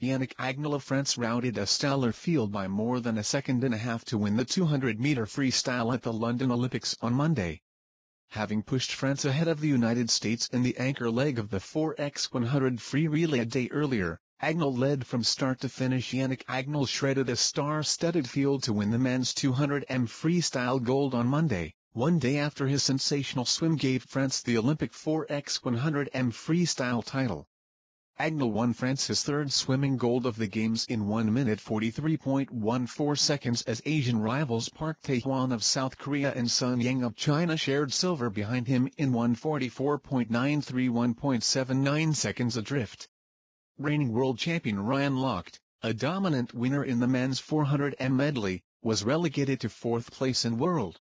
Yannick Agnel of France routed a stellar field by more than a second and a half to win the 200-meter freestyle at the London Olympics on Monday. Having pushed France ahead of the United States in the anchor leg of the 4x100 free relay a day earlier, Agnel led from start to finish. Yannick Agnel shredded a star-studded field to win the men's 200m freestyle gold on Monday, one day after his sensational swim gave France the Olympic 4x100m freestyle title. Agnel won France's third swimming gold of the Games in 1 minute 43.14 seconds as Asian rivals Park Tae-hwan of South Korea and Sun Yang of China shared silver behind him in 1:44.93 1.79 seconds adrift. Reigning world champion Ryan Lochte, a dominant winner in the men's 400m medley, was relegated to fourth place in world